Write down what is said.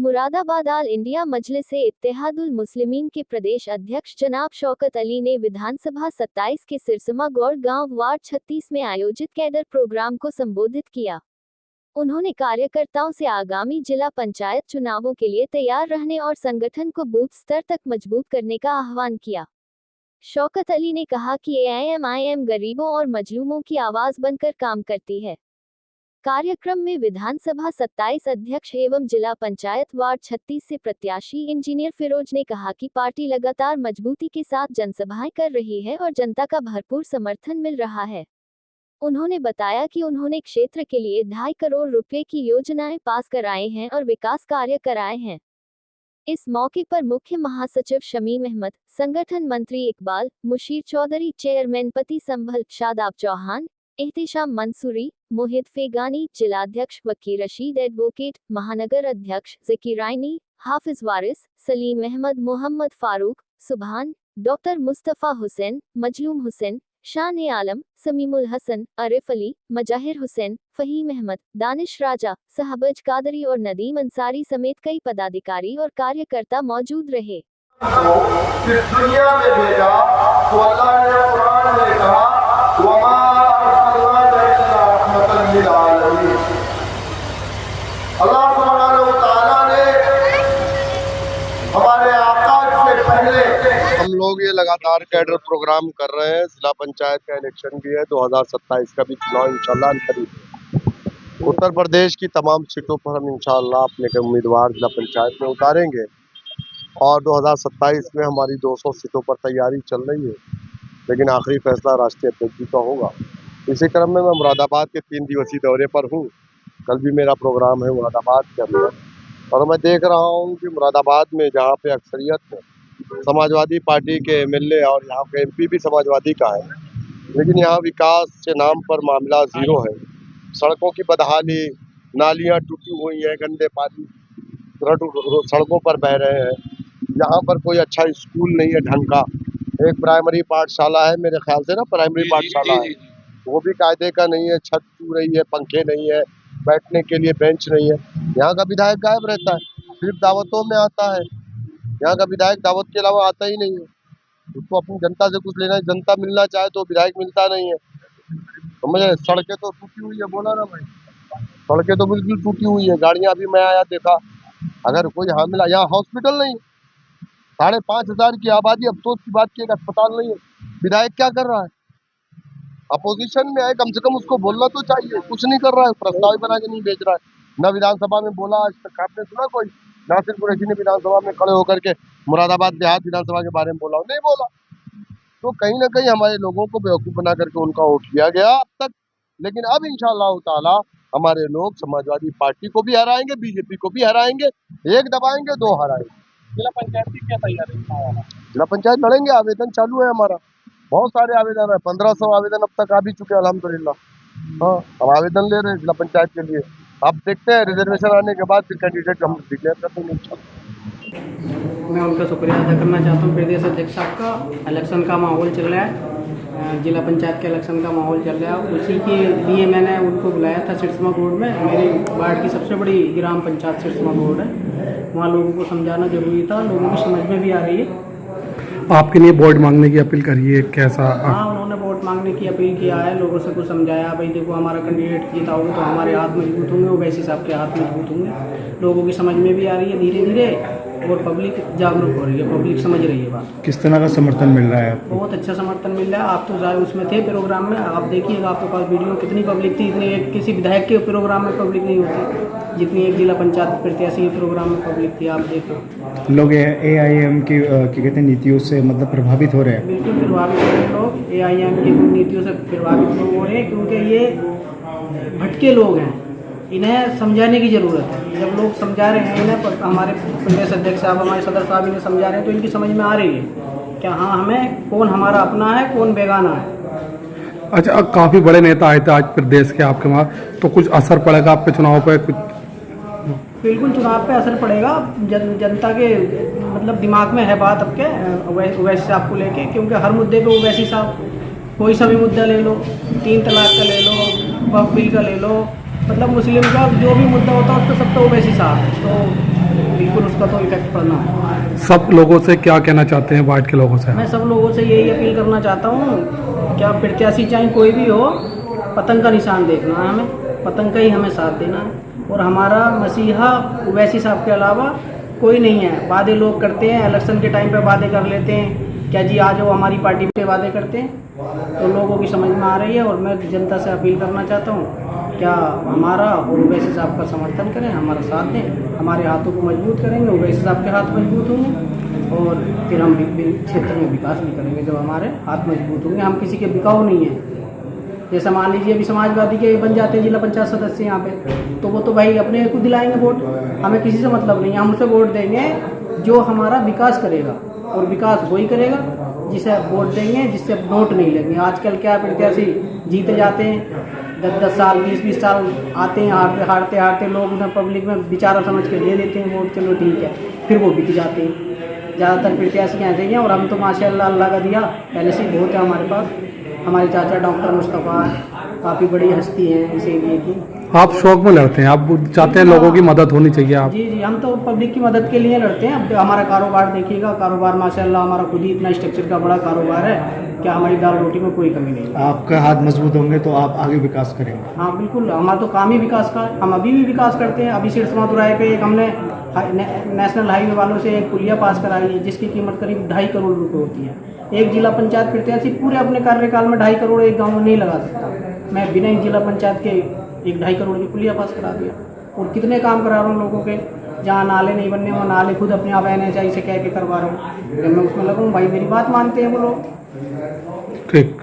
मुरादाबाद आल India Majlis-e-Ittehadul मुस्लिमीन के प्रदेश अध्यक्ष जनाब शौकत अली ने विधानसभा 27 के सिरसमा गौड़ गांव वार्ड 36 में आयोजित कैडर प्रोग्राम को संबोधित किया। उन्होंने कार्यकर्ताओं से आगामी जिला पंचायत चुनावों के लिए तैयार रहने और संगठन को बूथ स्तर तक मजबूत करने का आह्वान किया। शौकत अली ने कहा कि एआईएम गरीबों और मजलूमों की आवाज बनकर काम करती है। कार्यक्रम में विधानसभा 27 अध्यक्ष एवं जिला पंचायत वार्ड 36 से प्रत्याशी इंजीनियर फिरोज ने कहा कि पार्टी लगातार मजबूती के साथ जनसभाएं कर रही है और जनता का भरपूर समर्थन मिल रहा है। उन्होंने बताया कि उन्होंने क्षेत्र के लिए 2.5 करोड़ रुपए की योजनाएं पास कराए हैं और विकास कार्य कराए हैं। इस मौके पर मुख्य महासचिव शमीम अहमद, संगठन मंत्री इकबाल, मुशीर चौधरी, चेयरमैन पति संभल, शादाब चौहान, एहतिशाम मंसूरी, मोहित फेगानी, जिलाध्यक्ष वकीर रशीद, एडवोकेट, महानगर अध्यक्ष ज़कीर आइनी, हाफिज वारिस, सलीम अहमद, मोहम्मद फारूक, सुभान, डॉक्टर मुस्तफ़ा हुसैन, मजलूम हुसैन, शान ए आलम, समीमुल हसन, आरिफ अली, मजाहिर हुसैन, फहीम अहमद, दानिश राजा, सहबज कादरी और नदीम अंसारी समेत कई पदाधिकारी और कार्यकर्ता मौजूद रहे। इस दुनिया में भेजा तो अल्लाह ने कुरान में कहा वमा अरसलनाका इल्ला रहमतन लिल आलमीन। अल्लाह सुब्हानहू व तआला ने हमारे आका से पहले हम लोग ये लगातार कैडर प्रोग्राम कर रहे हैं। जिला पंचायत का इलेक्शन भी है, 2027 का भी चुनाव इंशाल्लाह करीब है। उत्तर प्रदेश की तमाम सीटों पर हम इंशाल्लाह अपने उम्मीदवार जिला पंचायत में उतारेंगे और 2027 में हमारी 200 सीटों पर तैयारी चल रही है, लेकिन आखिरी फैसला राष्ट्रीय अध्यक्ष जी का होगा। इसी क्रम में मैं मुरादाबाद के 3 दिवसीय दौरे पर हूँ। कल भी मेरा प्रोग्राम है मुरादाबाद के अंदर, और मैं देख रहा हूँ कि मुरादाबाद में जहाँ पे अक्सरियत है समाजवादी पार्टी के एमएलए और यहाँ के एमपी भी समाजवादी का है, लेकिन यहाँ विकास के नाम पर मामला जीरो है। सड़कों की बदहाली, नालियाँ टूटी हुई हैं, गंदे पानी सड़कों पर बह रहे हैं। यहाँ पर कोई अच्छा स्कूल नहीं है ढंग का। एक प्राइमरी पाठशाला है, मेरे ख्याल से ना प्राइमरी पाठशाला है, वो भी कायदे का नहीं है। छत टूट रही है, पंखे नहीं है, बैठने के लिए बेंच नहीं है। यहाँ का विधायक गायब रहता है, सिर्फ दावतों में आता है। यहाँ का विधायक दावत के अलावा आता ही नहीं है। उसको अपनी जनता से कुछ लेना है, जनता मिलना चाहे तो विधायक मिलता नहीं है। समझ रहे? सड़कें तो टूटी हुई है, बोला ना भाई, सड़कें तो बिल्कुल टूटी हुई है। गाड़ियाँ भी मैं आया देखा, अगर कोई यहाँ मिला, यहाँ हॉस्पिटल नहीं, 5,500 की आबादी, अफसोस की बात की एक अस्पताल नहीं है। विधायक क्या कर रहा है? अपोजिशन में है, कम से कम उसको बोलना तो चाहिए, कुछ नहीं कर रहा है, प्रस्ताव बना के नहीं भेज रहा है। न विधानसभा में बोला आज तक, आपने सुना कोई नासिर कुरैशी ने विधानसभा में खड़े होकर के मुरादाबाद देहात विधानसभा के बारे में बोला? नहीं बोला। तो कहीं ना कहीं हमारे लोगों को बेवकूफ़ बना करके उनका वोट किया गया अब तक, लेकिन अब इंशाअल्लाह ताला हमारे लोग समाजवादी पार्टी को भी हराएंगे, बीजेपी को भी हराएंगे, एक दबाएंगे 2 हराएंगे। जिला पंचायत की क्या तैयारी है? जिला पंचायत लड़ेंगे, आवेदन चालू है हमारा, बहुत सारे आवेदन है, 1500 आवेदन अब तक आ भी चुके हैं अल्हम्दुलिल्लाह। हाँ, हम आवेदन ले रहे हैं जिला पंचायत के लिए। अब देखते हैं रिजर्वेशन आने के बाद फिर कैंडिडेट हम डिक्लेयर कर देंगे। मैं उनका शुक्रिया अदा करना चाहता हूँ प्रदेश अध्यक्ष साहब का। इलेक्शन का माहौल चल रहा है, जिला पंचायत के इलेक्शन का माहौल चल रहा है, उसी के लिए मैंने उनको बुलाया था सिरसमा गौड़ में। मेरी वार्ड की सबसे बड़ी ग्राम पंचायत सिरसमा गौड़ है, वहाँ लोगों को समझाना जरूरी था, लोगों की समझ में भी आ रही है। आपके लिए वोट मांगने की अपील करिए, कैसा? हाँ, उन्होंने वोट मांगने की अपील किया है, लोगों से कुछ समझाया, भाई देखो हमारा कैंडिडेट जिताओगे तो हमारे हाथ मजबूत होंगे, ओवैसी साहब के हाथ मजबूत होंगे। लोगों की समझ में भी आ रही है धीरे धीरे, और पब्लिक जागरूक हो रही है, पब्लिक समझ रही है बात। किस तरह का समर्थन मिल रहा है आपको? बहुत अच्छा समर्थन मिल रहा है। आप तो ज़्यादा उसमें थे प्रोग्राम में, आप देखिएगा आपके पास वीडियो, कितनी पब्लिक थी। इतनी एक किसी विधायक के प्रोग्राम में पब्लिक नहीं होती जितनी एक जिला पंचायत प्रत्याशी के प्रोग्राम में पब्लिक थी। आप देखो, लोग एआईएम की कहते हैं नीतियों से मतलब प्रभावित हो रहे हैं। बिल्कुल प्रभावित हो रहे हैं लोग, एआईएम की नीतियों से प्रभावित लोग हो रहे हैं, क्योंकि ये भटके लोग हैं, इन्हें समझाने की ज़रूरत है। जब लोग समझा रहे हैं इन्हें, हमारे प्रदेश अध्यक्ष साहब, हमारे सदर साहब इन्हें समझा रहे हैं, तो इनकी समझ में आ रही है कि हाँ, हमें कौन हमारा अपना है, कौन बेगाना है। अच्छा, काफ़ी बड़े नेता आए थे आज प्रदेश के आपके वहाँ, तो कुछ असर पड़ेगा आपके चुनाव पर? कुछ बिल्कुल चुनाव पे असर पड़ेगा। जनता के मतलब दिमाग में है बात अब के ओवैसी साहब को लेके, क्योंकि हर मुद्दे पे ओवैसी साहब, कोई सा भी मुद्दा ले लो, 3 तलाक का ले लो, वक्फ बिल का ले लो, मतलब मुस्लिम का जो भी मुद्दा होता है उस पर सब तो ओवैसी साहब है। तो उसका तो इफेक्ट पड़ना है। सब लोगों से क्या कहना चाहते हैं वार्ड के लोगों से? मैं सब लोगों से यही अपील करना चाहता हूँ, क्या प्रत्याशी चाहे कोई भी हो, पतंग का निशान देखना है हमें, पतंग का ही हमें साथ देना है। और हमारा मसीहा ओवैसी साहब के अलावा कोई नहीं है। वादे लोग करते हैं, इलेक्शन के टाइम पे वादे कर लेते हैं, क्या जी आ जाओ हमारी पार्टी पे वादे करते हैं, तो लोगों की समझ में आ रही है। और मैं जनता से अपील करना चाहता हूँ, क्या हमारा और ओवैसी साहब का समर्थन करें, हमारा साथ दें, हमारे हाथों को मजबूत करेंगे, ओवैसी साहब के हाथ मजबूत होंगे और फिर हम क्षेत्र में विकास भी करेंगे। जब हमारे हाथ मजबूत होंगे, हम किसी के बिकाऊ नहीं हैं। जैसे मान लीजिए अभी समाजवादी के बन जाते हैं जिला पंचायत सदस्य यहाँ पे, तो वो तो भाई अपने को दिलाएंगे वोट, हमें किसी से मतलब नहीं है। हम उसे वोट देंगे जो हमारा विकास करेगा, और विकास वही करेगा जिसे वोट देंगे, जिससे वोट नहीं लेंगे। आजकल क्या प्रत्याशी जीते जाते हैं, 10-10 साल 20-20 साल आते हैं, हारते हारते लोग उन्हें पब्लिक में बेचारा समझ के दे देते हैं वोट, चलो ठीक है, फिर वो बिक जाते हैं। ज़्यादातर प्रत्याशी ऐसे ही हैं। और हम तो माशाल्लाह अल्लाह का दिया पहले से बहुत है हमारे पास। हमारे चाचा डॉक्टर मुस्तफ़ा काफ़ी बड़ी हस्ती हैं इस एरिए की। आप शौक में लड़ते हैं, आप चाहते हैं लोगों की मदद होनी चाहिए आप? जी जी, हम तो पब्लिक की मदद के लिए लड़ते हैं। अब हमारा कारोबार देखिएगा, कारोबार माशाल्लाह हमारा खुद ही इतना स्ट्रक्चर का बड़ा कारोबार है, क्या हमारी दाल रोटी में कोई कमी नहीं है। आपका हाथ मजबूत होंगे तो आप आगे विकास करेंगे। हाँ बिल्कुल, हमारा तो काम ही विकास का है, हम अभी भी विकास करते हैं। अभी सिरसमा दुराए पे एक हमने नेशनल हाईवे वालों से एक पुलिया पास कराई है, जिसकी कीमत करीब 2.5 करोड़ रुपए होती है। एक जिला पंचायत प्रत्याशी पूरे अपने कार्यकाल में 2.5 करोड़ एक गाँव में नहीं लगा सकता। मैं बिना एक जिला पंचायत के 1-2.5 करोड़ की पुलिया पास करा दिया। और कितने काम करा रहा हूँ लोगों के, जहाँ नाले नहीं बनने वो नाले खुद अपने आप NHI से कह के करवा रहा हूँ। जब मैं उसमें लगूँ भाई मेरी बात मानते हैं वो लोग। ठीक।